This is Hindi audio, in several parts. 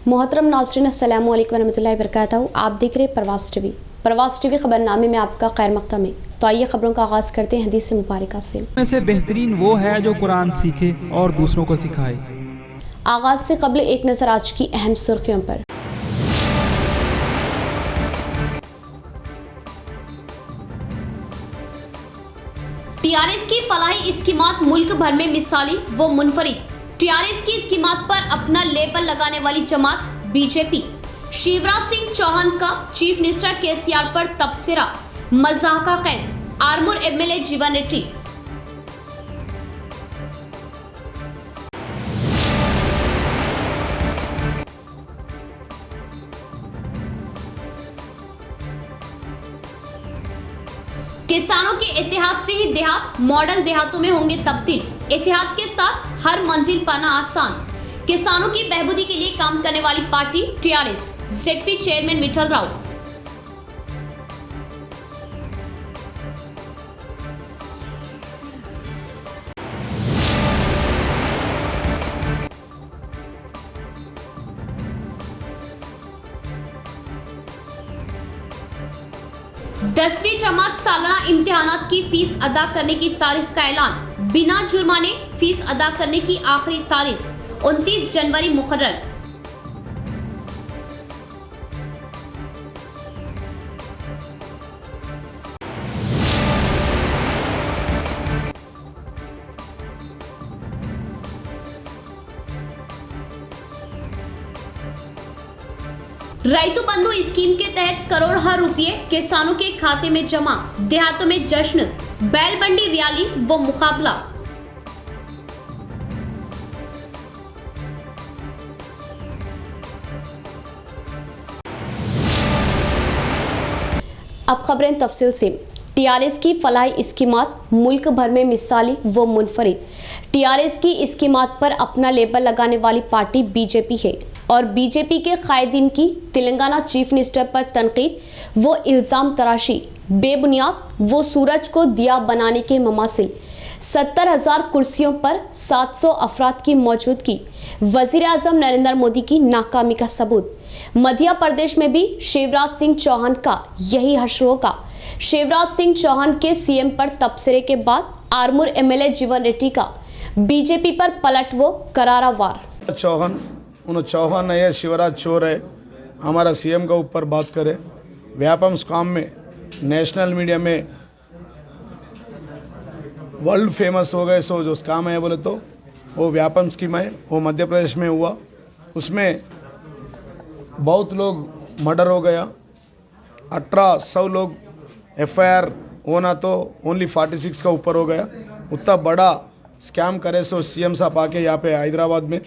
मोहतरम नाज़रीन अस्सलामु अलैकुम वरहमतुल्लाहि वबरकातुहू। आप देख रहे प्रवास टीवी खबरनामे में आपका खैर मक़दम है। तो आइए खबरों का आगाज़ करते हैं हदीस मुबारका से। में से बेहतरीन वो है जो कुरान सीखे और दूसरों को सिखाए। आगाज़ से कबल एक नज़र आज की अहम सुर्खियों पर। टीआरएस की फलाही स्कीमात मुल्क भर में मिसाली व मुनफरिद। टीआरएस की स्कीमात पर अपना लेबल लगाने वाली जमात बीजेपी। शिवराज सिंह चौहान का चीफ मिनिस्टर केसीआर पर तबसरा, मजाक का कैस। आरमूर एमएलए जीवन रेड्डी। किसानों के इत्तेहाद से ही देहात मॉडल देहातों में होंगे तब्दील। इत्तेहाद के साथ हर मंजिल पाना आसान। किसानों की बहबूदी के लिए काम करने वाली party TRS. ZP chairman Vithal Rao. दसवीं जमात सालाना इम्तिहानात की फीस अदा करने की तारीख का ऐलान। बिना जुर्माने फीस अदा करने की आखिरी तारीख 29 जनवरी मुकर्रर। रैतु बंधु स्कीम के तहत करोड़ रुपए किसानों के खाते में जमा। देहातों में जश्न, बैलबंडी रैली व मुकाबला। अब खबरें तफसील से। टीआरएस की फलाही स्कीमात मुल्क भर में मिसाली व मुनफरिद। टीआरएस की स्कीमात पर अपना लेबल लगाने वाली पार्टी बीजेपी है और बीजेपी के कायदीन की तेलंगाना चीफ मिनिस्टर पर तनकीद व इल्ज़ाम तराशी बेबुनियाद वो सूरज को दिया बनाने के ममासिल। 70,000 कुर्सियों पर 700 अफराद की मौजूदगी वज़ीर आज़म नरेंद्र मोदी की नाकामी का सबूत। मध्य प्रदेश में भी शिवराज सिंह चौहान का यही हश्र होगा। शिवराज सिंह चौहान के सीएम पर तबसरे के बाद आरमूर एमएलए जीवन रेड्डी का बीजेपी पर पलट वो करारा वार। चौहान है, शिवराज चोर है, हमारा सीएम का ऊपर बात करे। व्यापम स्काम में नेशनल मीडिया में वर्ल्ड फेमस हो गए। सो जो स्काम है बोले तो वो व्यापम स्कीम है, वो मध्य प्रदेश में हुआ। उसमें बहुत लोग मर्डर हो गया। 1800 लोग एफआईआर होना तो ओनली 46 का ऊपर हो गया। उतना बड़ा स्कैम करे सो सीएम साहब आके यहाँ पे हैदराबाद में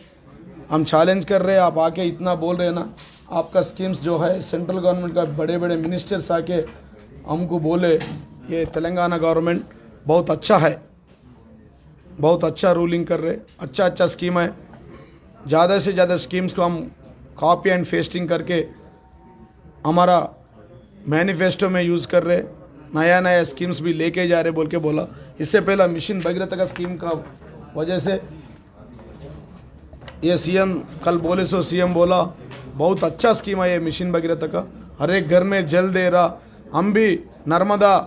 हम चैलेंज कर रहे हैं। आप आके इतना बोल रहे हैं ना, आपका स्कीम्स जो है सेंट्रल गवर्नमेंट का बड़े बड़े मिनिस्टर्स आके हमको बोले ये तेलंगाना गवर्नमेंट बहुत अच्छा है, बहुत अच्छा रूलिंग कर रहे, अच्छा स्कीम है। ज़्यादा से ज़्यादा स्कीम्स को हम कॉपी एंड पेस्टिंग करके हमारा मैनिफेस्टो में यूज़ कर रहे, नया स्कीम्स भी लेके जा रहे बोल के बोला। इससे पहला मिशन भगीरथ का स्कीम का वजह से ये सीएम कल बोले सो सीएम बोला बहुत अच्छा स्कीम है ये मिशन भगीरथ का, हर एक घर में जल दे रहा। हम भी नर्मदा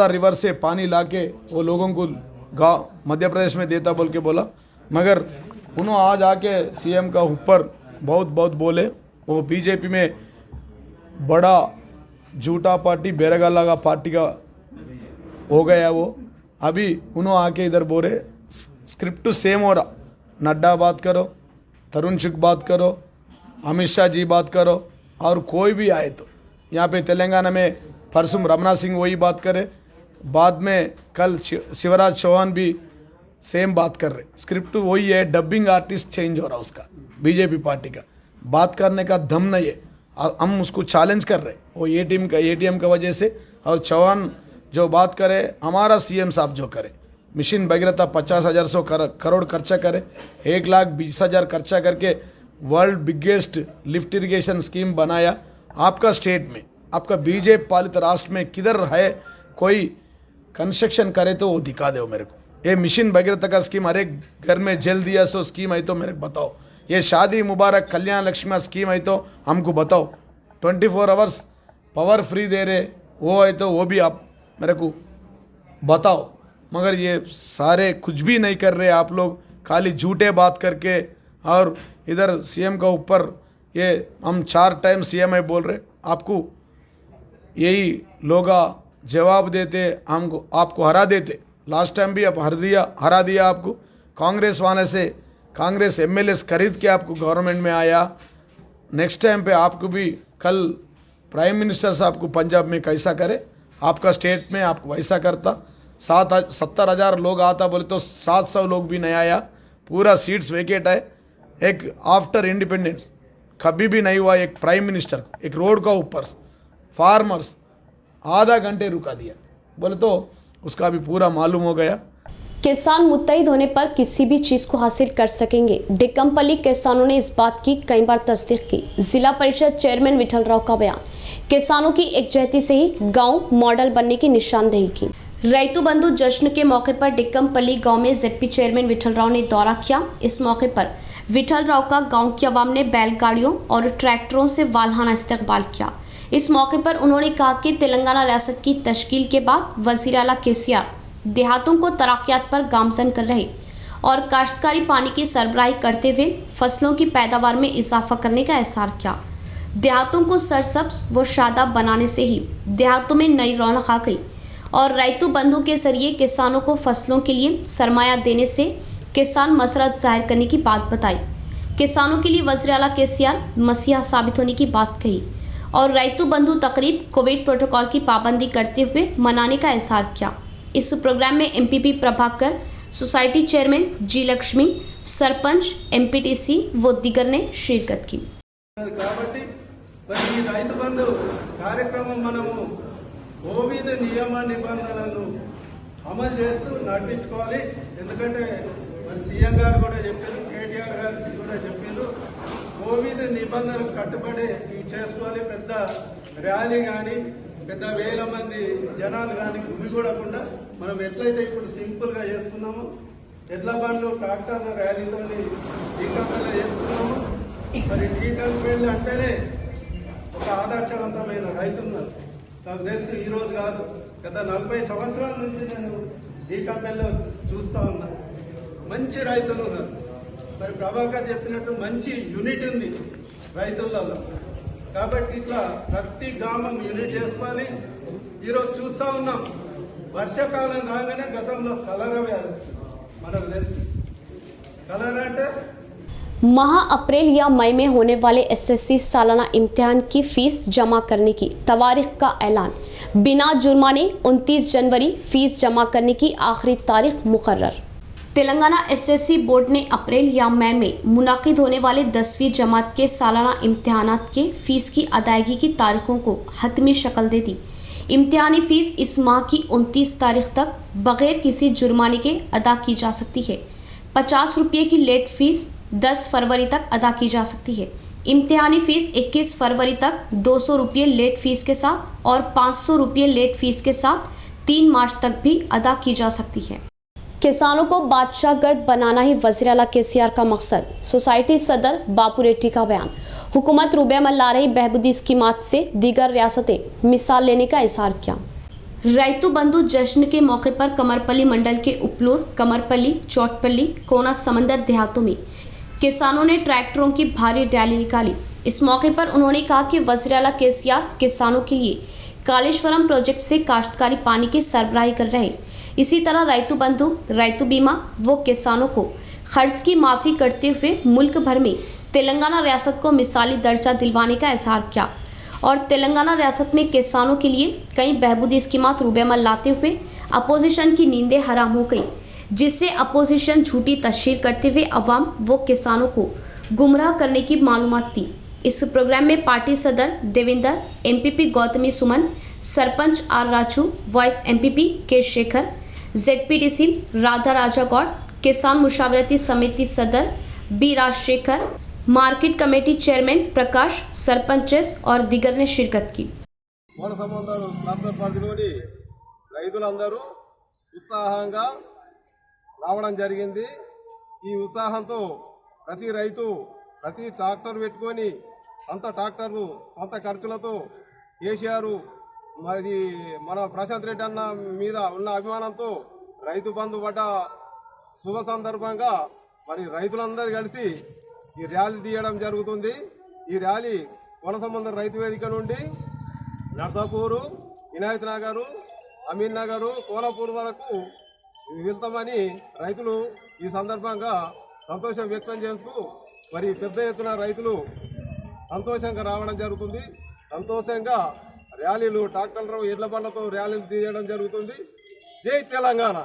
रिवर से पानी लाके वो लोगों को गाँव मध्य प्रदेश में देता बोल के बोला। मगर उन्होंने आज आके सीएम का ऊपर बहुत बोले। वो बीजेपी में बड़ा झूठा पार्टी बेरगाला का पार्टी का हो गया। वो अभी उन्होंने आके इधर बोले स्क्रिप्ट सेम हो रहा। नड्डा बात करो, तरुण चुग बात करो, अमित शाह जी बात करो, और कोई भी आए तो यहाँ पे तेलंगाना में परसों रमना सिंह वही बात करे, बाद में कल शिवराज चौहान भी सेम बात कर रहे। स्क्रिप्ट वही है, डबिंग आर्टिस्ट चेंज हो रहा उसका। बीजेपी पार्टी का बात करने का दम नहीं है, हम उसको चैलेंज कर रहे। वो एटीएम का वजह से, और चौहान जो बात करे, हमारा सीएम साहब जो करे मिशन भगीरथ 50,000 करोड़ खर्चा करे, 1,20,000 खर्चा करके world biggest lift irrigation scheme बनाया। आपका स्टेट में, आपका बीजेपी पालित राष्ट्र में किधर है कोई कंस्ट्रक्शन करे तो वो दिखा दो मेरे को। ये मिशन भगीरथ का स्कीम हर एक घर में जल दिया सो स्कीम है तो मेरे को बताओ। ये शादी मुबारक कल्याण लक्ष्मी स्कीम है तो हमको बताओ, 24 आवर्स पावर फ्री दे रहे वो है तो वो भी आप मेरे को बताओ। मगर ये सारे कुछ भी नहीं कर रहे आप लोग, खाली झूठे बात करके। और इधर सीएम का ऊपर ये हम 4 टाइम सीएम है बोल रहे, आपको यही लोग जवाब देते, हमको आपको हरा देते। लास्ट टाइम भी आप हरा दिया आपको। कांग्रेस वाले से कांग्रेस एमएलए खरीद के आपको गवर्नमेंट में आया। नेक्स्ट टाइम पे आपको भी कल प्राइम मिनिस्टर साहब को पंजाब में कैसा करे, आपका स्टेट में आपको वैसा करता। 70,000 लोग आता बोले तो 700 लोग भी नहीं आया, पूरा सीट्स वेकेट है। एक आफ्टर इंडिपेंडेंस कभी भी नहीं हुआ एक प्राइम मिनिस्टर को एक रोड का ऊपर फार्मर्स आधा घंटे रुका दिया बोले तो उसका भी पूरा मालूम हो गया। किसान मुत्तहिद होने पर किसी भी चीज को हासिल कर सकेंगे। डिकम्पल्ली किसानों ने इस बात की कई बार तस्दीक की। जिला परिषद चेयरमैन विठल राव का बयान, किसानों की एकजुहती से ही गांव मॉडल बनने की निशानदेही की। रैतु बंधु जश्न के मौके पर डिकम्पल्ली गांव में जेडपी चेयरमैन विठल राव ने दौरा किया। इस मौके पर विठल राव का गांव की आवाम ने बैलगाड़ियों और ट्रैक्टरों से वालहाना इस्तकबाल किया। इस मौके पर उन्होंने कहा कि तेलंगाना रियासत की तश्कील के बाद वज़ीर आला केसीआर देहातों को तरक्यात पर गामजन कर रहे और काश्तकारी पानी की सरबराही करते हुए फसलों की पैदावार में इजाफा करने का एहसार किया। देहातों को सरसब्ज व शादाब बनाने से ही देहातों में नई रौनक आ गई और रैतु बंधु के जरिए किसानों को फसलों के लिए सरमाया देने से किसान मसरत जाहिर करने की बात बताई। किसानों के लिए वज़ीर आला केसीआर मसीहा साबित होने की बात कही और रैतु बंधु तकरीब कोविड प्रोटोकॉल की पाबंदी करते हुए मनाने का एहसार किया। इस प्रोग्राम में एमपीपी प्रभाकर, सोसाइटी चेयरमैन जी लक्ष्मी, सरपंच, एमपीटीसी व दीगर ने शिरकत की। రైతు బంధు కార్యక్రమం మనము కోవిడ్ నియమ నిబంధనలను అమలు చేస్తూ నడిపించుకోవాలి। ఎందుకంటే మరి సీఎం గారు కూడా చెప్పారు, కేటీఆర్ గారు కూడా చెప్పారు, కోవిడ్ నిబంధనలకు కట్టుబడి చేసుకోవాలి। పెద్ద ర్యాలీ కానీ పెద్ద వేల మంది జనాలు కానీ గుమిగూడకుండా మనం ఎట్లయితే ఇప్పుడు సింపుల్గా చేసుకున్నామో, ఎడ్ల బండ్లు ట్రాక్టర్ల ర్యాలీతో డీకంపెల్ చేసుకున్నాము। మరి డీకంపెల్ అంటేనే ఒక ఆదర్శవంతమైన రైతున్నారు। నాకు తెలుసు ఈరోజు కాదు, గత 40 సంవత్సరాల నుంచి నేను డీకంపెల్లో చూస్తూ ఉన్నా। మంచి రైతులు ఉన్నారు। మరి ప్రభాకర్ చెప్పినట్టు మంచి యూనిట్ ఉంది రైతులలో, కాబట్టి ఇట్లా ప్రతి గ్రామం యూనిట్ చేసుకోవాలి। ఈరోజు చూస్తూ ఉన్నాం, వర్షాకాలం రాగానే గతంలో కలరా వ్యాధి వస్తుంది, మనకు తెలుసు। కలరా అంటే माह अप्रैल या मई में होने वाले एसएससी सालाना इम्तिहान की फीस जमा करने की तारीख का ऐलान। बिना जुर्माने 29 जनवरी फीस जमा करने की आखिरी तारीख मुकर्रर। तेलंगाना एसएससी बोर्ड ने अप्रैल या मई में मुनाकिद होने वाले 10वीं जमात के सालाना इम्तिहानात के फ़ीस की अदायगी की तारीखों को हतमी शक्ल दे दी। इम्तिहानी फ़ीस इस माह की 29 तारीख तक बग़ैर किसी जुर्माने के अदा की जा सकती है। 50 रुपये की लेट फ़ीस 10 फरवरी तक अदा की जा सकती है। इम्तिहानी फ़ीस 21 फरवरी तक 200 रुपये लेट फ़ीस के साथ और 500 रुपये लेट फ़ीस के साथ 3 मार्च तक भी अदा की जा सकती है। किसानों को बादशाह गर्द बनाना ही वज़ीर आला केसीआर का मकसद। सोसाइटी सदर बापू रेड्डी का बयान। हुकूमत रूबे में ला रही बहबूदी स्कीमात से दीगर रियासतें मिसाल लेने का इशार किया। रैतु बंधु जश्न के मौके पर कमरपल्ली मंडल के उपलूर, कमरपल्ली, चोटपल्ली, कोना समंदर देहातों में किसानों ने ट्रैक्टरों की भारी रैली निकाली। इस मौके पर उन्होंने कहा कि वज़ीर आला केसीआर किसानों के लिए कालेश्वरम प्रोजेक्ट से काश्तकारी पानी की सरबराही कर रहे। इसी तरह रैतु बंधु, रैतु बीमा वो किसानों को खर्च की माफ़ी करते हुए मुल्क भर में तेलंगाना रियासत को मिसाली दर्जा दिलवाने का इजहार किया और तेलंगाना रियासत में किसानों के लिए कई बहबूदी स्कीमात रूबेमल लाते हुए अपोजिशन की नींदें हराम हो गई, जिससे अपोजिशन झूठी तशहीर करते हुए अवाम व किसानों को गुमराह करने की मालूमात दी। इस प्रोग्राम में पार्टी सदर Devendra, MPP Gautami Suman, sarpanch R Raju, vice MPP K Shekhar, ZPTC Radha Raja Goud, किसान मुशावरती समिति सदर B Rajashekar, market committee chairman Prakash, sarpanches और दीगर ने शिरकत की। రావడం జరిగింది। ఈ ఉత్సాహంతో ప్రతి రైతు ప్రతి ట్రాక్టర్ పెట్టుకొని అంత ట్రాక్టర్లు అంత ఖర్చులతో కేసీఆర్ మరి మన ప్రశాంత్ రెడ్డి అన్న మీద ఉన్న అభిమానంతో రైతు బంధు పడ్డ శుభ సందర్భంగా మరి రైతులందరూ కలిసి ఈ ర్యాలీ తీయడం జరుగుతుంది. ఈ ర్యాలీ వనసముద్ర రైతు వేదిక నుండి నర్సాపూరు, వినాయత్ నగరు, అమీన్ నగరు, కోలాపూర్ వరకు వెళ్తామని రైతులు ఈ సందర్భంగా సంతోషం వ్యక్తం చేస్తూ మరి పెద్ద ఎత్తున రైతులు సంతోషంగా రావడం జరుగుతుంది. సంతోషంగా ర్యాలీలు ట్రాక్టర్లు ఎడ్ల బండ్లతో ర్యాలీలు తీయడం జరుగుతుంది. జై తెలంగాణ.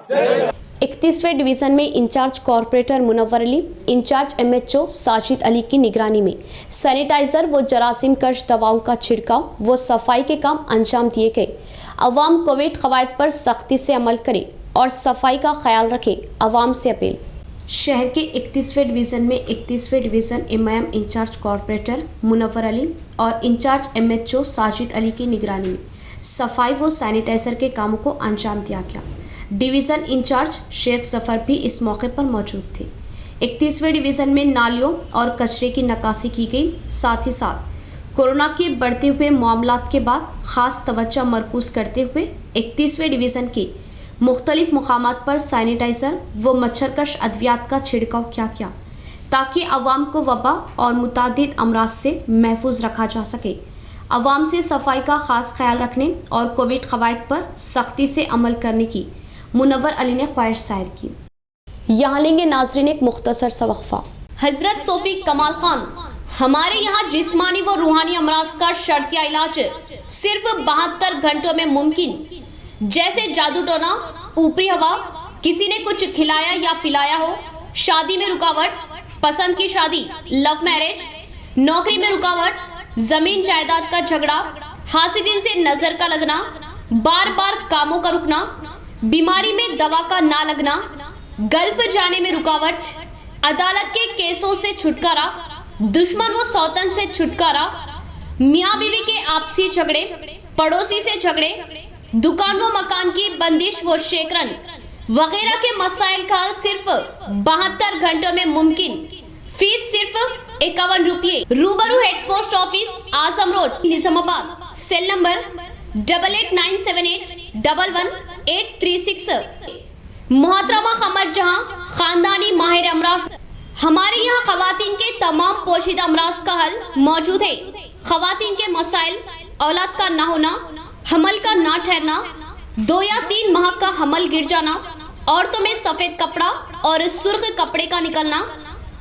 31वें डिवीज़न में in-charge corporator Munawwar Ali, in-charge MHO Sajid Ali की निगरानी में सैनिटाइजर व जरासीम कश दवाओं का छिड़काव व सफाई के काम अंजाम दिए गए। अवाम कोविड कवायद पर सख्ती से अमल करे और सफाई का ख्याल रखे, अवाम से अपील। शहर के 31वें डिवीज़न में 31वें division MIM incharge corporator Munawwar Ali और इंचार्ज एमएचओ साजिद अली की निगरानी में सफाई व सैनिटाइजर के कामों को अंजाम दिया गया। डिवीज़न इंचार्ज शेख जफर भी इस मौके पर मौजूद थे। 31वें डिवीज़न में नालियों और कचरे की नक्काशी की गई। साथ ही साथ कोरोना के बढ़ते हुए मामलात के बाद ख़ास तवज्जो मरकूज़ करते हुए 31वें डिवीज़न के मुख्तलिफ मुकामात पर सैनिटाइज़र व मच्छरकश अद्वियात का छिड़काव किया गया ताकि अवाम को वबा और मुतादिद अमराज से महफूज रखा जा सके। अवाम से सफाई का ख़ास ख्याल रखने और कोविड कवायद पर सख्ती से अमल करने की मुनव्वर अली ने ख्वाहिश जाहिर की। यहाँ लेंगे नाजरीन एक मुख्तसर सा वक्फा। हजरत सोफी कमाल खान, हमारे यहाँ जिस्मानी व रूहानी अमराज का शर्तिया इलाज सिर्फ 72 घंटों में मुमकिन। जैसे जादू टोना, ऊपरी हवा, किसी ने कुछ खिलाया या पिलाया हो, शादी में रुकावट, पसंद की शादी, लव मैरिज, नौकरी में रुकावट, जमीन जायदाद का झगड़ा, हासिदिन से नजर का लगना, बार बार कामों का रुकना, बीमारी में दवा का ना लगना, गल्फ जाने में रुकावट, अदालत के केसों से छुटकारा, दुश्मन व सौतन से छुटकारा, मियाँ बीवी के आपसी झगड़े, पड़ोसी से झगड़े, दुकान व मकान की बंदिश व शेकरन वगैरह के मसाइल का हल सिर्फ 72 घंटों में मुमकिन। फीस सिर्फ 51 रुपये। रूबरू head post office, Azam road, Nizamabad. Cell number 8897811836। मोहतरमा कमर जहां, खानदानी माहिर अमराज। हमारे यहाँ खवातीन के तमाम पोशीदा अमराज का हल मौजूद है। खवातीन के मसाइल, औलाद का ना होना, हमल का ना ठहरना, 2 या 3 माह का हमल गिर जाना, औरतों में सफेद कपड़ा और सुर्ख कपड़े का निकलना,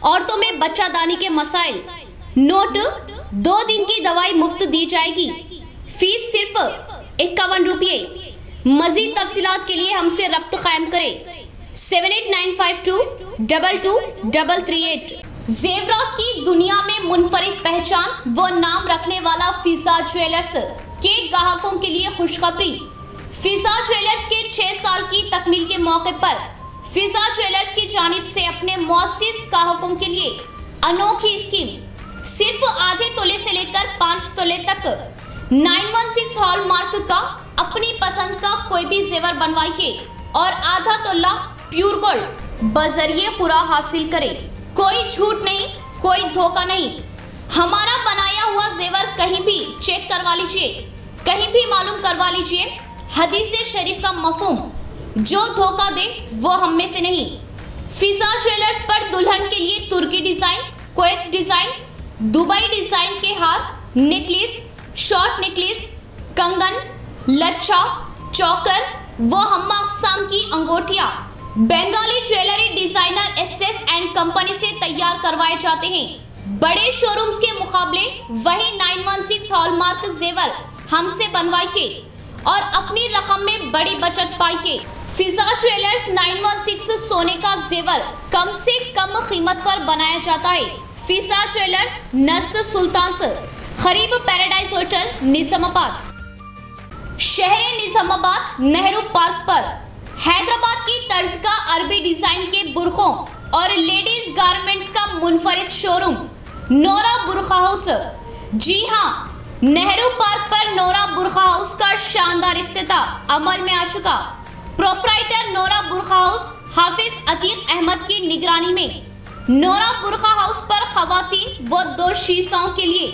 औरतों में बच्चादानी के मसाइल। नोट, 2 दिन की दवाई मुफ्त दी जाएगी। फीस सिर्फ 51 रुपये। मजीद तफसीलात के लिए हमसे रब्त कायम करें 7895222338। जेवरात की दुनिया में मुनफरिद पहचान व नाम रखने वाला फिजा ज्वेलर्स के ग्राहकों के लिए खुशखबरी। फिजा ज्वेलर्स के 6 साल की तकमील के मौके पर फिजा ज्वेलर्स की जानिब से अपने मुअस्सिस ग्राहकों के लिए अनोखी स्कीम। सिर्फ आधे तोले से लेकर 5 तोले तक 916 हॉलमार्क का अपनी पसंद का कोई भी जेवर बनवाइए और आधा तोला प्योर गोल्ड बजरिए पूरा हासिल करें। कोई झूठ नहीं, कोई धोखा नहीं। हमारा बनाया हुआ जेवर कहीं भी चेक करवा लीजिए, कहीं भी मालूम करवा लीजिए। हदीस शरीफ का मफहूम, जो धोखा दे वो हम में से नहीं। फिजा ज्वेलर्स पर दुल्हन के लिए तुर्की design, Kuwait design, Dubai design के हार, नेकलेस, शॉर्ट नेकलेस, कंगन, लच्छा, चौकर व हम्मा अक़साम की अंगूठियाँ Bengali jewellery designer SS and company से तैयार करवाए जाते हैं। बड़े शोरूम्स के मुकाबले वही 916 हॉलमार्क जेवर हमसे बनवाइए और अपनी रकम में बड़ी बचत पाइए। फिजा ज्वेलर्स 916 सोने का जेवर कम से कम कीमत पर बनाया जाता है। फिजा ज्वेलर्स नस्द सुल्तान खरीब पैराडाइज होटल, निजामाबाद। शहर निजामाबाद नेहरू पार्क पर हैदराबाद की तर्ज का अरबी डिजाइन के बुरखों और लेडीज गारमेंट्स का मुनफरिद शोरूम नोरा बुरखा हाउस। जी हाँ, नेहरू पार्क पर नोरा बुरखा हाउस का शानदार इफ्तिताह अमल में आ चुका। प्रोप्राइटर नोरा बुरखा हाउस हाफिज अतीक अहमद की निगरानी में नोरा बुरखा हाउस पर खवातीन व 2 शीशाओं के लिए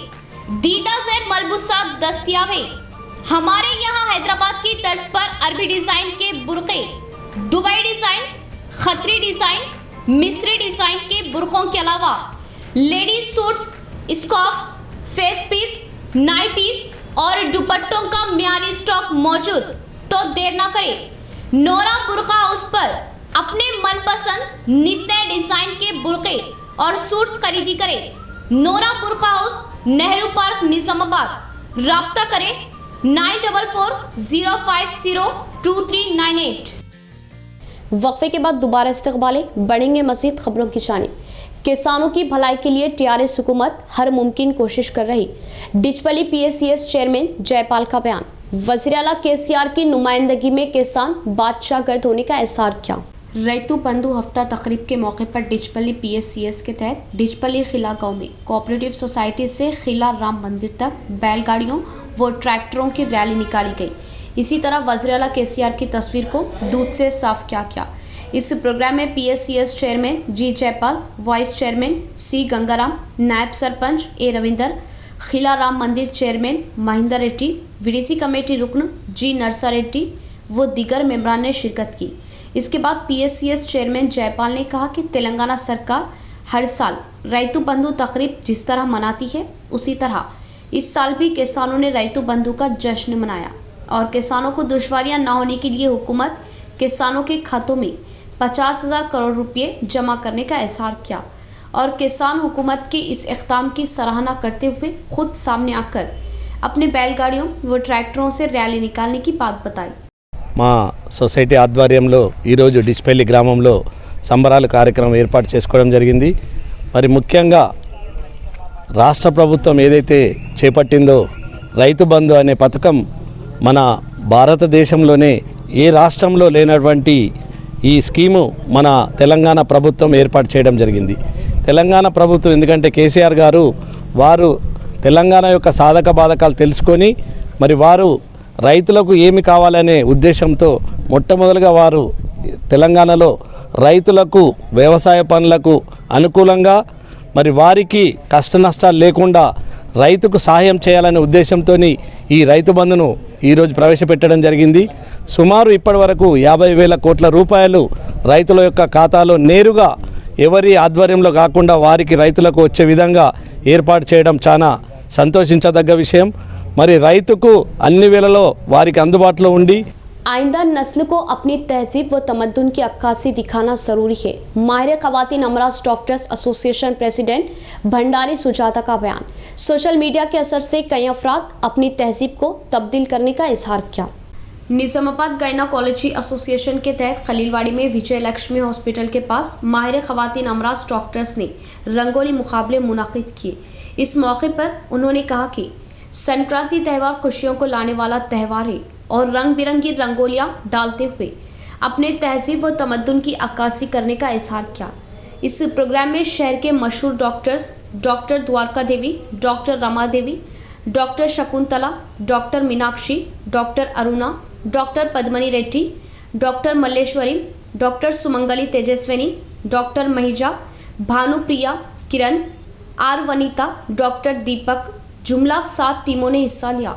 दीदा से मलबूसात दस्तयाब है। हमारे यहाँ हैदराबाद की तर्ज पर अरबी डिजाइन के बुरके, दुबई डिजाइन, खतरी डिजाइन, मिस्री डिजाइन के बुरकों के अलावा ladies suits, scarves, face piece, nighties और दुपट्टों का मियारी स्टॉक मौजूद। तो देर ना करें, नोरा बुरखा हाउस पर अपने मनपसंद नित नए डिजाइन के बुरके और सूट्स खरीदी करें। नोरा बुरखा हाउस, नेहरू पार्क, निजामाबाद। राब्ता करें 9440502398। वक्फे के बाद दोबारा इस्तकबाले बढ़ेंगे मज़ीद खबरों की जानिब। किसानों की भलाई के लिए टीआरएस हुकूमत हर मुमकिन कोशिश कर रही। डिचपली पीएससीएस चेयरमैन जयपाल का बयान। वज़ीर आला केसीआर की नुमाइंदगी में किसान बादशाह गर्द होने का एहसार किया। रैतु बंधु हफ्ता तकरीब के मौके पर डिचपली पीएससीएस के तहत डिचपली खिला गांव में कोऑपरेटिव सोसाइटी से खिला राम मंदिर तक बैलगाड़ियों व ट्रैक्टरों की रैली निकाली गई। इसी तरह वज़ीर आला केसीआर की तस्वीर को दूध से साफ किया गया। इस प्रोग्राम में पीएससीएस चेयरमैन जी Jaipal, vice chairman C Gangaram, नायब सरपंच ए रविंदर, खिला राम मंदिर chairman Mahinder Reddy, VDC committee रुकन जी नरसा रेड्डी व दीगर मेंबरान ने शिरकत की। इसके बाद पीएससीएस चेयरमैन जयपाल ने कहा कि तेलंगाना सरकार हर साल रैतु बंधु तकरीब जिस तरह मनाती है, उसी तरह इस साल भी किसानों ने रैतु बंधु का जश्न मनाया और किसानों को दुश्वारियां न होने के लिए हुकूमत किसानों के खातों में 50,000 करोड़ रुपये जमा करने का एहसार किया और किसान हुकूमत के इस इक़दाम की सराहना करते हुए खुद सामने आकर अपने बैलगाड़ियों व ट्रैक्टरों से रैली निकालने की बात बताई। మా సొసైటీ ఆధ్వర్యంలో ఈరోజు డిచ్పల్లి గ్రామంలో సంబరాల కార్యక్రమం ఏర్పాటు చేసుకోవడం జరిగింది. మరి ముఖ్యంగా రాష్ట్ర ప్రభుత్వం ఏదైతే చేపట్టిందో రైతు బంధు అనే పథకం మన భారతదేశంలోనే ఏ రాష్ట్రంలో లేనటువంటి ఈ స్కీము మన తెలంగాణ ప్రభుత్వం ఏర్పాటు చేయడం జరిగింది. తెలంగాణ ప్రభుత్వం ఎందుకంటే కేసీఆర్ గారు వారు తెలంగాణ యొక్క సాధక బాధకాలు తెలుసుకొని మరి వారు రైతులకు ఏమి కావాలనే ఉద్దేశంతో మొట్టమొదలుగా వారు తెలంగాణలో రైతులకు వ్యవసాయ పనులకు అనుకూలంగా మరి వారికి కష్ట నష్టాలు లేకుండా రైతుకు సహాయం చేయాలనే ఉద్దేశంతో ఈ రైతు బంధును ఈరోజు ప్రవేశపెట్టడం జరిగింది. సుమారు ఇప్పటి వరకు 50,000 కోట్ల రూపాయలు రైతుల యొక్క ఖాతాలో నేరుగా ఎవరి ఆధ్వర్యంలో కాకుండా వారికి రైతులకు వచ్చే విధంగా ఏర్పాటు చేయడం చాలా సంతోషించదగ్గ విషయం. మరి రైతుకు అన్ని వేళలో వారికి అందుబాటులో ఉండి आइंदा नस्ल को अपनी तहजीब व तमद्दुन की अक्कासी दिखाना ज़रूरी है। माहिर ख़वातीन अमराज doctors association president Bhandari Sujata का बयान। सोशल मीडिया के असर से कई अफराद अपनी तहजीब को तब्दील करने का इजहार किया। निजामाबाद गायनाकोलॉजी एसोसिएशन के तहत खलीलवाड़ी में विजय लक्ष्मी हॉस्पिटल के पास माहिर ख़वातीन अमराज डॉक्टर्स ने रंगोली मुकाबले मुनाकिद किए। इस मौके पर उन्होंने कहा कि संक्रांति त्यौहार खुशियों को लाने वाला त्यौहार है और रंग बिरंगी रंगोलियां डालते हुए अपने तहजीब व तमद्दुन की अक्कासी करने का इजहार किया। इस प्रोग्राम में शहर के मशहूर doctors doctor Dwarka Devi, doctor Rama Devi, doctor Shakuntala, doctor Meenakshi, doctor Aruna, doctor Padmini Reddy, doctor Malleshwari, doctor Sumangali Tejaswini, doctor Mahija, Bhanupriya, Kiran, R Vanita, doctor Deepak जुमला 7 टीमों ने हिस्सा लिया।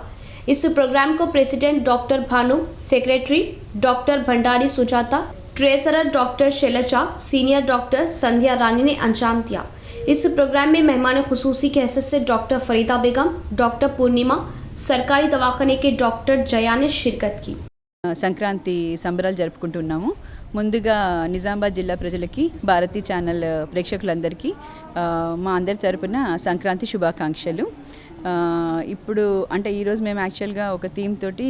इस प्रोग्राम को president doctor Bhanu, secretary doctor Bhandari Sujata, treasurer doctor Shailaja, senior doctor Sandhya Rani ने अंजाम दिया। इस प्रोग्राम में मेहमान खुसूसी की हैसियत से डॉक्टर फरीदा बेगम, डॉक्टर पूर्णिमा, सरकारी दवाखाने के डॉक्टर जया ने शिरकत की। సంక్రాంతి సంబరాలు జరుపుకుంటున్నాము. ముందుగా నిజామాబాద్ జిల్లా ప్రజలకి, భారతీ ఛానల్ ప్రేక్షకులందరికీ మా అందరి తరపున సంక్రాంతి శుభాకాంక్షలు. ఇప్పుడు అంటే ఈరోజు మేము యాక్చువల్గా ఒక థీమ్ తోటి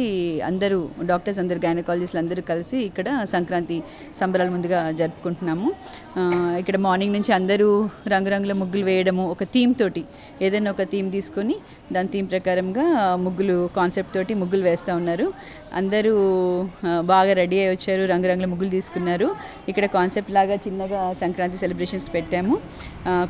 అందరూ డాక్టర్స్, అందరు గైనకాలజిస్టులు అందరూ కలిసి ఇక్కడ సంక్రాంతి సంబరాలు ముందుగా జరుపుకుంటున్నాము. ఇక్కడ మార్నింగ్ నుంచి అందరూ రంగురంగుల ముగ్గులు వేయడము, ఒక థీమ్ తోటి ఏదైనా ఒక థీమ్ తీసుకొని దాని థీమ్ ప్రకారంగా ముగ్గులు కాన్సెప్ట్ తోటి ముగ్గులు వేస్తూ ఉన్నారు. అందరూ బాగా రెడీ అయ్యి వచ్చారు, రంగురంగుల ముగ్గులు తీసుకొని చేసుకున్నారు. ఇక్కడ కాన్సెప్ట్ లాగా చిన్నగా సంక్రాంతి సెలబ్రేషన్స్ పెట్టాము.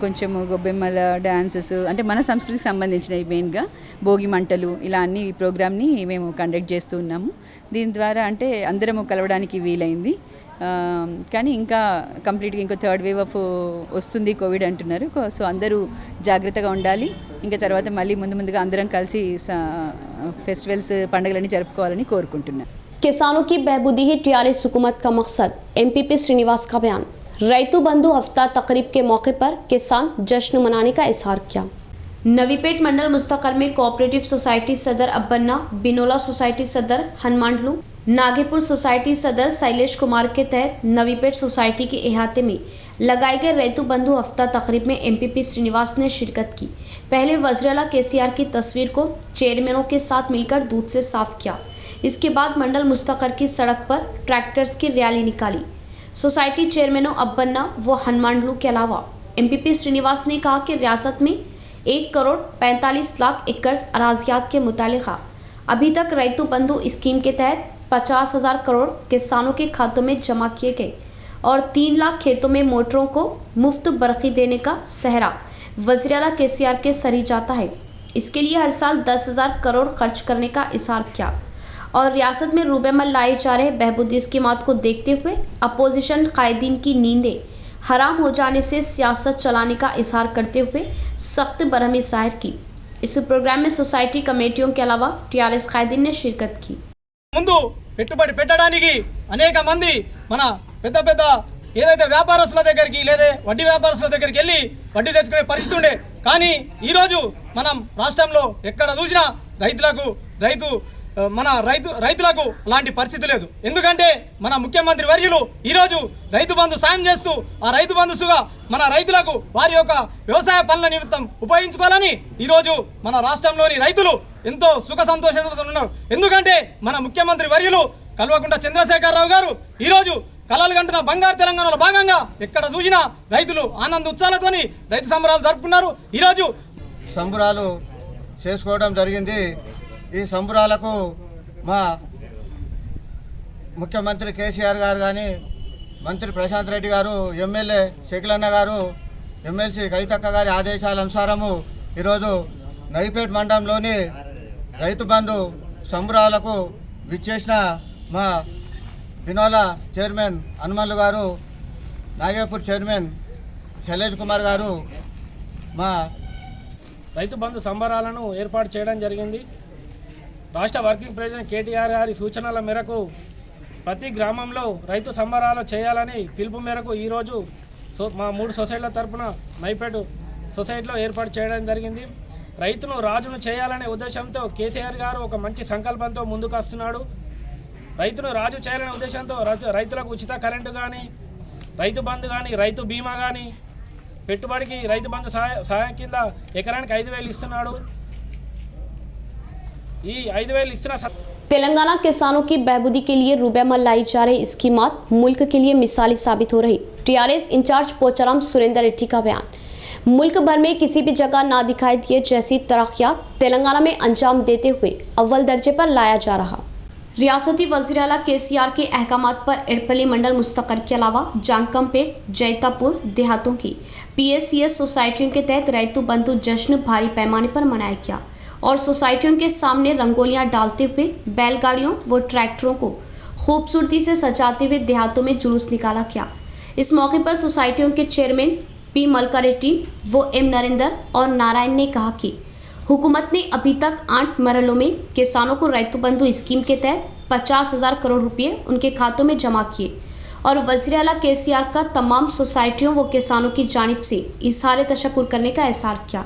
కొంచెము గొబ్బెమ్మల డ్యాన్సెస్ అంటే మన సంస్కృతికి సంబంధించినవి మెయిన్గా భోగి మంటలు ఇలా అన్ని ప్రోగ్రామ్ని మేము కండక్ట్ చేస్తూ ఉన్నాము. దీని ద్వారా అంటే అందరము కలవడానికి వీలైంది. కానీ ఇంకా కంప్లీట్గా ఇంకో థర్డ్ వేవ్ ఆఫ్ వస్తుంది కోవిడ్ అంటున్నారు. సో అందరూ జాగ్రత్తగా ఉండాలి. ఇంకా తర్వాత మళ్ళీ ముందుగా అందరం కలిసి ఫెస్టివల్స్ పండుగలన్నీ జరుపుకోవాలని కోరుకుంటున్నాను. किसानों की बहबूदी ही टीआरएस हुकूमत का मकसद, एमपीपी श्रीनिवास का बयान। रैतु बंधु हफ्ता तकरीब के मौके पर किसान जश्न मनाने का इजहार किया। नवीपेट मंडल मुस्तकर में कोऑपरेटिव सोसाइटी सदर अब्बन्ना, बिनोला सोसाइटी सदर हनुमानलू, नागेपुर सोसाइटी सदर शैलेश कुमार के तहत नवीपेट सोसाइटी के अहाते में लगाए गए रैतु बंधु हफ्ता तकरीब में एमपीपी श्रीनिवास ने शिरकत की। पहले वज़ीर-ए-आला केसीआर की तस्वीर को चेयरमैनों के साथ मिलकर दूध से साफ किया। इसके बाद मंडल मुस्तकर की सड़क पर ट्रैक्टर्स की रैली निकाली। सोसाइटी चेयरमैनों अब्बन्ना व हनुमानलू के अलावा एमपीपी श्रीनिवास ने कहा कि रियासत में 1,45,00,000 एकड़ अराजियात के मुतालिका अभी तक रैतु बंधु स्कीम के तहत 50,000 करोड़ किसानों के खातों में जमा किए गए और 3 लाख खेतों में मोटरों को मुफ्त बरखी देने का सहरा वज़ीर-ए-आला केसीआर के सर ही जाता है। इसके लिए हर साल 10,000 करोड़ खर्च करने का इशार किया और रियासत में रूबेमल लाए जा रहे बहबूदी स्कीमात को देखते हुए अपोजिशन कायदीन की नींदें हराम हो जाने से सियासत चलाने का इजहार करते हुए सख्त बरहमी जाहिर की। इस प्रोग्राम में सोसाइटी कमेटियों के अलावा टीआरएस कायदीन ने शिरकत की। ముందు పెట్టుబడి పెట్టడానికి అనేక మంది మన పెద్ద పెద్ద ఏదైతే వ్యాపారస్తుల దగ్గరికి లేదా వడ్డీ వ్యాపారస్తుల దగ్గరికి వెళ్ళి వడ్డీ తెచ్చుకునే పరిస్థితి ఉండే. కానీ ఈరోజు మనం రాష్ట్రంలో ఎక్కడ చూసినా రైతులకు అలాంటి పరిస్థితి లేదు. ఎందుకంటే మన ముఖ్యమంత్రి వర్యులు ఈరోజు రైతు బంధు సాయం చేస్తూ ఆ రైతు బంధుసుగా మన రైతులకు వారి యొక్క వ్యవసాయ పనుల నిమిత్తం ఉపయోగించుకోవాలని ఈరోజు మన రాష్ట్రంలోని రైతులు ఎంతో సుఖ సంతోషంతో ఉన్నారు. ఎందుకంటే మన ముఖ్యమంత్రి వర్యులు కల్వకుంట్ల చంద్రశేఖరరావు గారు ఈరోజు కలలు కంటున్న బంగారు తెలంగాణలో భాగంగా ఎక్కడ చూసినా రైతులు ఆనంద ఉత్సాహాలతోని రైతు సంబరాలు జరుపుకున్నారు. ఈరోజు సంబరాలు చేసుకోవడం జరిగింది. ఈ సంబరాలకు మా ముఖ్యమంత్రి కేసీఆర్ గారు కానీ, మంత్రి ప్రశాంత్ రెడ్డి గారు, ఎమ్మెల్యే షకీలన్న గారు, ఎమ్మెల్సీ కవితక్క గారి ఆదేశాల అనుసారము ఈరోజు నవిపేట్ మండలంలోని రైతు బంధు సంబరాలకు విచ్చేసిన మా బినోలా చైర్మన్ హనుమన్లు గారు, నాగేపూర్ చైర్మన్ శైలేష్ కుమార్ గారు మా రైతు బంధు సంబరాలను ఏర్పాటు చేయడం జరిగింది. రాష్ట్ర వర్కింగ్ ప్రెసిడెంట్ కేటీఆర్ గారి సూచనల మేరకు ప్రతి గ్రామంలో రైతు సంబరాలు చేయాలని పిలుపు మేరకు ఈరోజు మా 3 సొసైటీల తరఫున నైపేట్ సొసైటీలో ఏర్పాటు చేయడం జరిగింది. రైతును రాజును చేయాలనే ఉద్దేశంతో కేసీఆర్ గారు ఒక మంచి సంకల్పంతో ముందుకు వస్తున్నాడు. రైతును రాజు చేయాలనే ఉద్దేశంతో రైతులకు ఉచిత కరెంటు కానీ, రైతు బంధు కానీ, రైతు బీమా కానీ, పెట్టుబడికి రైతు బంధు సహాయం కింద ఎకరానికి 5,000 ఇస్తున్నాడు. ఈ 5,000 ఇస్తున్న तेलंगाना किसानों की बहबूदी के लिए रूबेमल लाई जा रही स्कीमात मुल्क के लिए मिसाली साबित हो रही। टीआरएस इंचार्ज पोचाराम सुरेंद्र रेड्डी का बयान। मुल्क भर में किसी भी जगह ना दिखाई दिए जैसी तरक्यात तेलंगाना में अंजाम देते हुए अव्वल दर्जे पर लाया जा रहा। रियासती वज़ीर-ए-आला केसीआर के अहकामात पर एड़पल्ली मंडल मुस्तकर के अलावा जानकमपेट, जैतापुर देहातों की PSCS सोसाइटियों के तहत रैतु बंधु जश्न भारी पैमाने पर मनाया गया और सोसाइटियों के सामने रंगोलियां डालते हुए बैलगाड़ियों व ट्रैक्टरों को खूबसूरती से सजाते हुए देहातों में जुलूस निकाला गया। इस मौके पर सोसाइटियों के चेयरमैन P मलकारेड्डी व M नरेंद्र और नारायण ने कहा कि हुकूमत ने अभी तक 8 मरलों में किसानों को रैतु बंधु स्कीम के तहत 50,000 करोड़ रुपये उनके खातों में जमा किए और वज़ीर-ए-आला केसीआर का तमाम सोसाइटियों व किसानों की जानिब से इज़हार तशक्कुर करने का एहसार किया।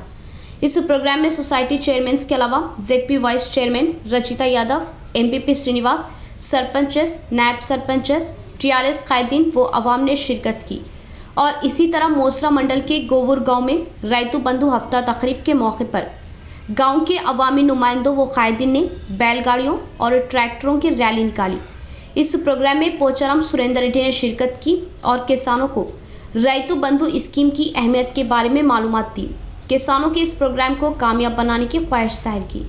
इस प्रोग्राम में सोसाइटी चेयरमैन के अलावा ZP vice chairman Rachita Yadav, MPP Srinivas, sarpanches, नायब सरपंचेस, TRS कायदीन व अवाम ने शिरकत की। और इसी तरह मोसरा मंडल के गोवुर गांव में रैतु बंधु हफ्ता तकरीब के मौके पर गांव के अवामी नुमाइंदों व कायदीन ने बैलगाड़ियों और ट्रैक्टरों की रैली निकाली। इस प्रोग्राम में पोचाराम सुरेंद्र रेड्डी ने शिरकत की और किसानों को रैतु बंधु स्कीम की अहमियत के बारे में मालूमात दी। किसानों के इस प्रोग्राम को कामयाब बनाने की ख्वाहिश जाहिर की।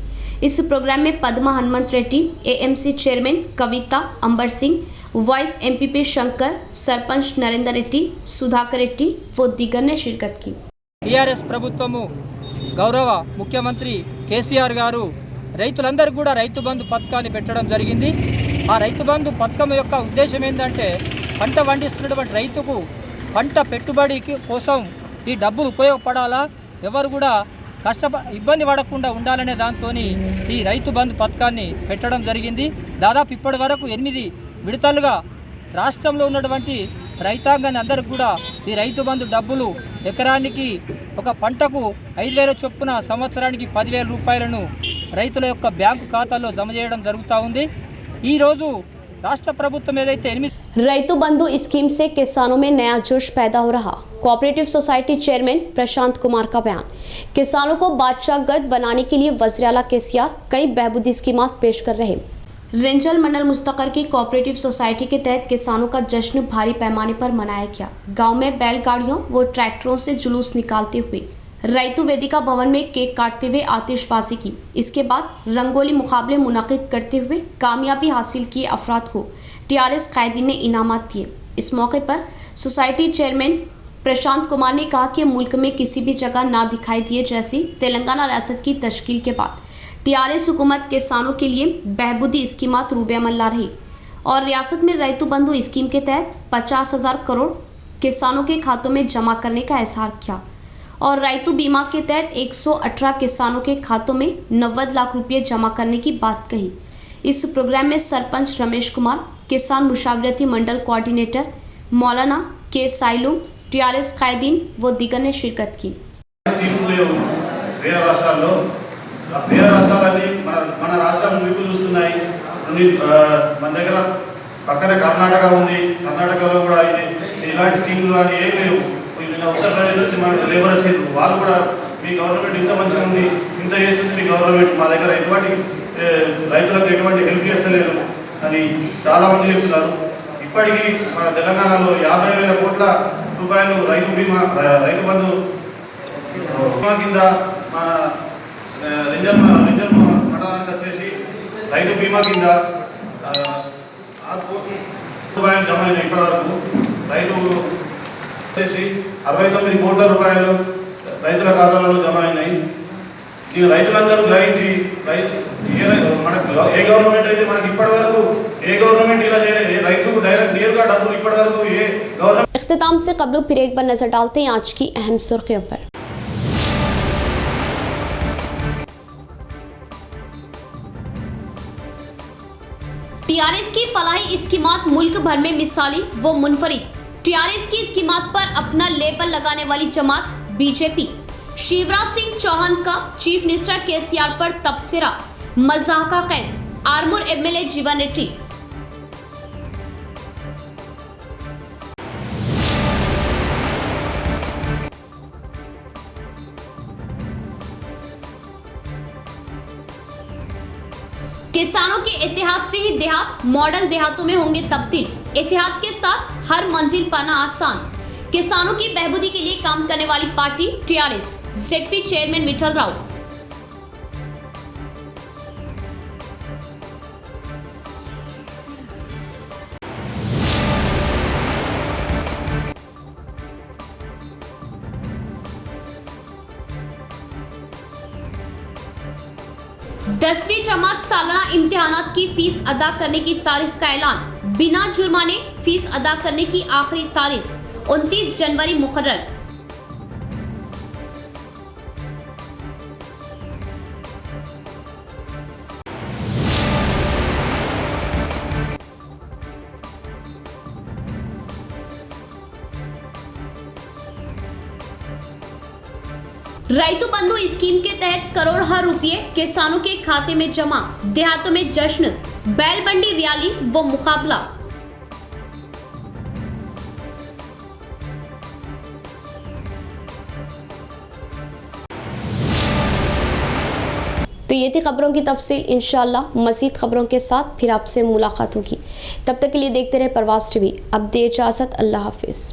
इस प्रोग्राम में पद्मा हनुमंत रेड्डी, AMC चेयरमैन कविता, अंबर सिंह वाइस एमपीपी शंकर, सरपंच नरेंद्र रेड्डी, सुधाकर रेड्डी व दीगर ने शिरकत की। टीआरएस ప్రభుత్వము గౌరవ ముఖ్యమంత్రి కేసీఆర్ గారు రైతులందరూ కూడా రైతు బంధు పథకాన్ని పెట్టడం జరిగింది। ఆ రైతు బంధు పథకం యొక్క ఉద్దేశం ఏంటంటే పంట పండిస్తున్నటువంటి రైతుకు పంట పెట్టుబడి కోసం ఈ డబ్బులు ఉపయోగపడాలా, ఎవరు కూడా ఇబ్బంది పడకుండా ఉండాలనే దాంతోని ఈ రైతు బంధు పథకాన్ని పెట్టడం జరిగింది। దాదాపు ఇప్పటి వరకు 8 విడతలుగా రాష్ట్రంలో ఉన్నటువంటి రైతాంగాన్ని అందరికీ కూడా ఈ రైతు బంధు డబ్బులు ఎకరానికి ఒక పంటకు 5,000 చొప్పున సంవత్సరానికి 10,000 రూపాయలను రైతుల యొక్క బ్యాంకు ఖాతాల్లో జమ చేయడం జరుగుతూ ఉంది। ఈ రోజు राष्ट्र प्रभुत्व रैतु बंधु स्कीम से किसानों में नया जोश पैदा हो रहा। Cooperative society chairman Prashant Kumar का बयान। किसानों को बादशाहगढ़ बनाने के लिए वज़ीर-ए-आला केसीआर कई बहबूदी स्कीमात पेश कर रहे। रेंजल मंडल मुस्तकर की कोऑपरेटिव सोसाइटी के तहत किसानों का जश्न भारी पैमाने पर मनाया गया। गांव में बैलगाड़ियों व ट्रैक्टरों से जुलूस निकालते हुए रैतु वेदिका भवन में केक काटते हुए आतिशबाजी की। इसके बाद रंगोली मुकाबले मुनक़िद करते हुए कामयाबी हासिल किए अफराद को टीआरएस कायदीन ने इनामात दिए। इस मौके पर सोसाइटी चेयरमैन प्रशांत कुमार ने कहा कि मुल्क में किसी भी जगह ना दिखाई दिए जैसी तेलंगाना रियासत की तश्कील के बाद टीआरएस हुकूमत किसानों के लिए बहबूदी स्कीमात रूबे अमल ला रही और रियासत में रैतु बंधु स्कीम के तहत 50,000 करोड़ किसानों के खातों में जमा करने का एहसार किया और रैतु बीमा के तहत 118 किसानों के खातों में 90 लाख रुपये जमा करने की बात कही। इस प्रोग्राम में सरपंच रमेश कुमार, किसान मुशावरती मंडल कोऑर्डिनेटर मौलाना के साइलू, टीआरएस कायदीन व दीगर ने शिरकत की। उत्तर प्रदेश నుంచి మన లేబర్ వచ్చేది వాళ్ళు కూడా మీ గవర్నమెంట్ ఇంత మంచిగా ఉంది ఇంత చేస్తుంది మీ గవర్నమెంట్ మా దగ్గర ఎటువంటి రైతులకు ఎటువంటి హెల్ప్ చేస్తలేరు అని చాలా మంది చెప్తున్నారు। ఇప్పటికీ మన తెలంగాణలో 50,000 కోట్ల రూపాయలు రైతు బంధు కింద మన రెంజల్ మండలానికి వచ్చేసి రైతు బీమా కింద 6 కోట్ల రూపాయలు జమ అయినాయి। ఇప్పటివరకు రైతు 69 కోట్ల రూపాయలు రైతుల ఖాతాలలో జమ అయినాయి। ఈ రైతులందరూ గ్రహించి మనకు ఏ గవర్నమెంట్ అయితే మనకి ఇప్పటివరకు ఏ గవర్నమెంట్ ఇలా చేయలేదు। రైతు డైరెక్ట్ నేరుగా డబ్బులు ఇప్పటివరకు ఏ గవర్నమెంట్। इख्तिताम से कबल फिर एक बार नजर डालते हैं आज की अहम सुर्खियों पर। टीआरएस की फलाही स्कीमात मुल्क भर में मिसाली व मुनफरिद। टीआरएस की स्कीमात पर अपना लेबल लगाने वाली जमात बीजेपी। शिवराज सिंह चौहान का चीफ मिनिस्टर केसीआर पर तबसरा, मजाक का केस। आरमूर एमएलए जीवन रेड्डी। किसानों के इत्तेहाद से ही देहात मॉडल देहातों में होंगे तब्दील। इत्तेहाद के साथ हर मंजिल पाना आसान। किसानों की बहबूदी के लिए काम करने वाली party TRS. ZP chairman Mithal Rao. दसवीं जमात सालाना इम्तिहानात की फीस अदा करने की तारीख का ऐलान। बिना जुर्माने फीस अदा करने की आखिरी तारीख 29 जनवरी मुकर्रर। रैतु बंधु स्कीम के तहत करोड़ों रुपये किसानों के खाते में जमा। देहातों में जश्न, बैलबंडी रैली व मुकाबला। तो ये थी खबरों की तफसील। इंशाअल्लाह मज़ीद खबरों के साथ फिर आपसे मुलाकात होगी। तब तक के लिए देखते रहे प्रवास टीवी। अब दे इजाज़त, अल्लाह हाफिज़।